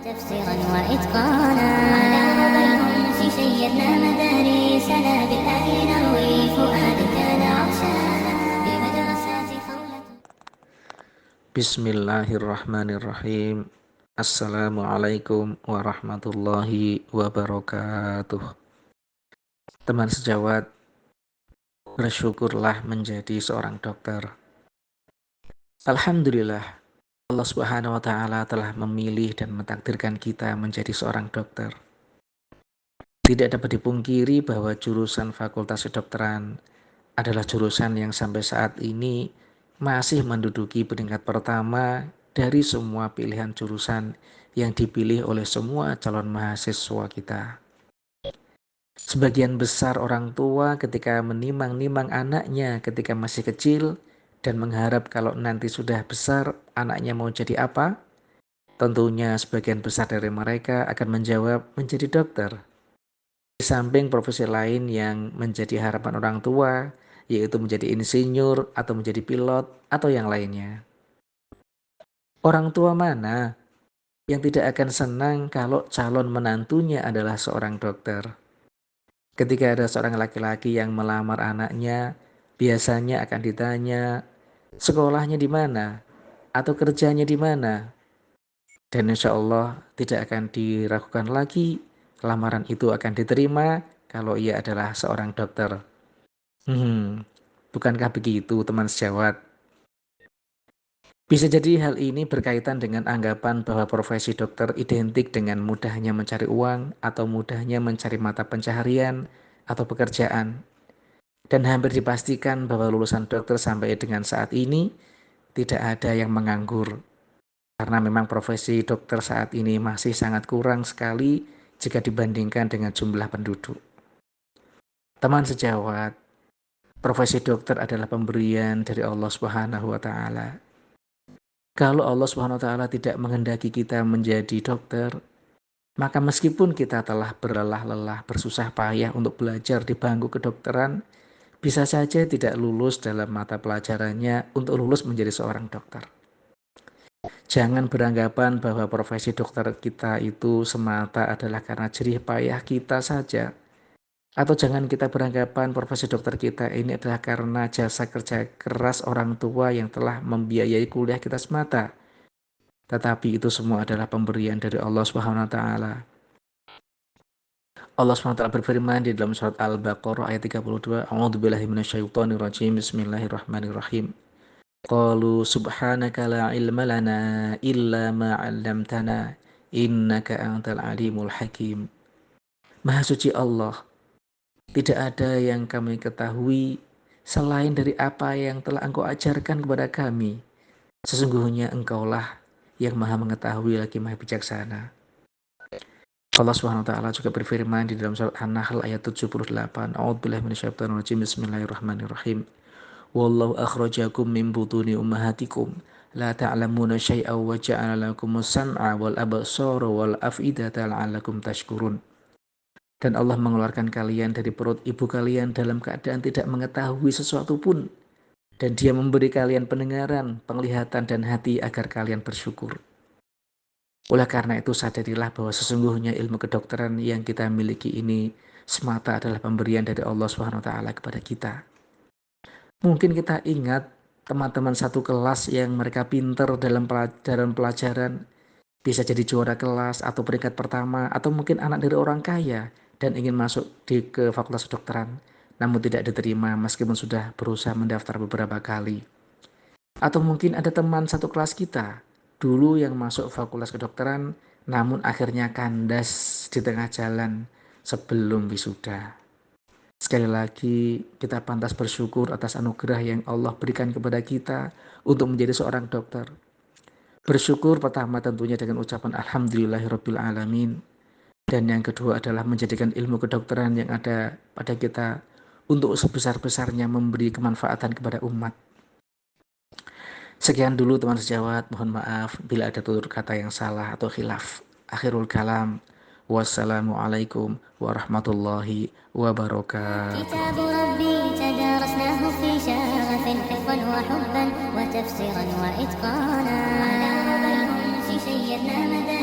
تفسيرا وإتقانا على مضى الأنس شيدنا مدارسنا بالآي نروي فؤاد كان عطشانا بمدرسات خولة. Bismillahirrahmanirrahim. Assalamualaikum warahmatullahi wabarakatuh. Teman sejawat, bersyukurlah menjadi seorang dokter. Alhamdulillah, Allah Subhanahu wa Ta'ala telah memilih dan mentakdirkan kita menjadi seorang dokter. Tidak dapat dipungkiri bahwa jurusan Fakultas Kedokteran adalah jurusan yang sampai saat ini masih menduduki peringkat pertama dari semua pilihan jurusan yang dipilih oleh semua calon mahasiswa kita. Sebagian besar orang tua ketika menimang-nimang anaknya ketika masih kecil dan mengharap kalau nanti sudah besar anaknya mau jadi apa, tentunya sebagian besar dari mereka akan menjawab menjadi dokter. Di samping profesi lain yang menjadi harapan orang tua, yaitu menjadi insinyur atau menjadi pilot atau yang lainnya. Orang tua mana yang tidak akan senang kalau calon menantunya adalah seorang dokter? Ketika ada seorang laki-laki yang melamar anaknya, biasanya akan ditanya, sekolahnya di mana? Atau kerjanya di mana? Dan insya Allah tidak akan diragukan lagi, lamaran itu akan diterima kalau ia adalah seorang dokter. Bukankah begitu teman sejawat? Bisa jadi hal ini berkaitan dengan anggapan bahwa profesi dokter identik dengan mudahnya mencari uang atau mudahnya mencari mata pencaharian atau pekerjaan. Dan hampir dipastikan bahwa lulusan dokter sampai dengan saat ini tidak ada yang menganggur. Karena memang profesi dokter saat ini masih sangat kurang sekali jika dibandingkan dengan jumlah penduduk. Teman sejawat, profesi dokter adalah pemberian dari Allah Subhanahu wa Ta'ala. Kalau Allah Subhanahu wa Ta'ala tidak menghendaki kita menjadi dokter, maka meskipun kita telah berlelah-lelah, bersusah payah untuk belajar di bangku kedokteran, bisa saja tidak lulus dalam mata pelajarannya untuk lulus menjadi seorang dokter. Jangan beranggapan bahwa profesi dokter kita itu semata adalah karena jerih payah kita saja. Atau jangan kita beranggapan profesi dokter kita ini adalah karena jasa kerja keras orang tua yang telah membiayai kuliah kita semata. Tetapi itu semua adalah pemberian dari Allah Subhanahu wa Ta'ala. Allah Subhanahu wa Ta'ala berfirman di dalam surat Al-Baqarah ayat 32, A'udzubillahi minasyaitonirrajim, Bismillahirrahmanirrahim. Qalu subhanaka la ilma lana illa ma 'allamtana innaka antal alimul hakim. Maha suci Allah, tidak ada yang kami ketahui selain dari apa yang telah Engkau ajarkan kepada kami. Sesungguhnya Engkaulah yang maha mengetahui lagi maha bijaksana. Allah Subhanahu wa Ta'ala juga berfirman di dalam surat An-Nahl ayat 78. A'udzubillahi minasyaitonir rajim. Bismillahirrahmanirrahim. Wallahu akhrajakum min butuni ummahatikum la ta'lamuna syai'aw wa ja'ala lakumus sam'a wal absara wal af'idata la'allakum tashkurun. Dan Allah mengeluarkan kalian dari perut ibu kalian dalam keadaan tidak mengetahui sesuatu pun. Dan Dia memberi kalian pendengaran, penglihatan dan hati agar kalian bersyukur. Oleh karena itu sadarilah bahwa sesungguhnya ilmu kedokteran yang kita miliki ini semata adalah pemberian dari Allah Subhanahu wa Ta'ala kepada kita. Mungkin kita ingat teman-teman satu kelas yang mereka pintar dalam pelajaran, bisa jadi juara kelas atau peringkat pertama, atau mungkin anak dari orang kaya dan ingin masuk ke fakultas kedokteran, namun tidak diterima meskipun sudah berusaha mendaftar beberapa kali. Atau mungkin ada teman satu kelas kita, dulu yang masuk fakultas kedokteran, namun akhirnya kandas di tengah jalan sebelum wisuda. Sekali lagi, kita pantas bersyukur atas anugerah yang Allah berikan kepada kita untuk menjadi seorang dokter. Bersyukur pertama tentunya dengan ucapan Alhamdulillahirabbil alamin. Dan yang kedua adalah menjadikan ilmu kedokteran yang ada pada kita untuk sebesar-besarnya memberi kemanfaatan kepada umat. Sekian dulu teman sejawat, mohon maaf bila ada tutur kata yang salah atau khilaf. Akhirul kalam. Wassalamualaikum warahmatullahi wabarakatuh. كتاب ربي تدارسناه في شغف حفظا وحبا وتفسيرا وإتقانا على مضى الأنس شيدنا مدارسنا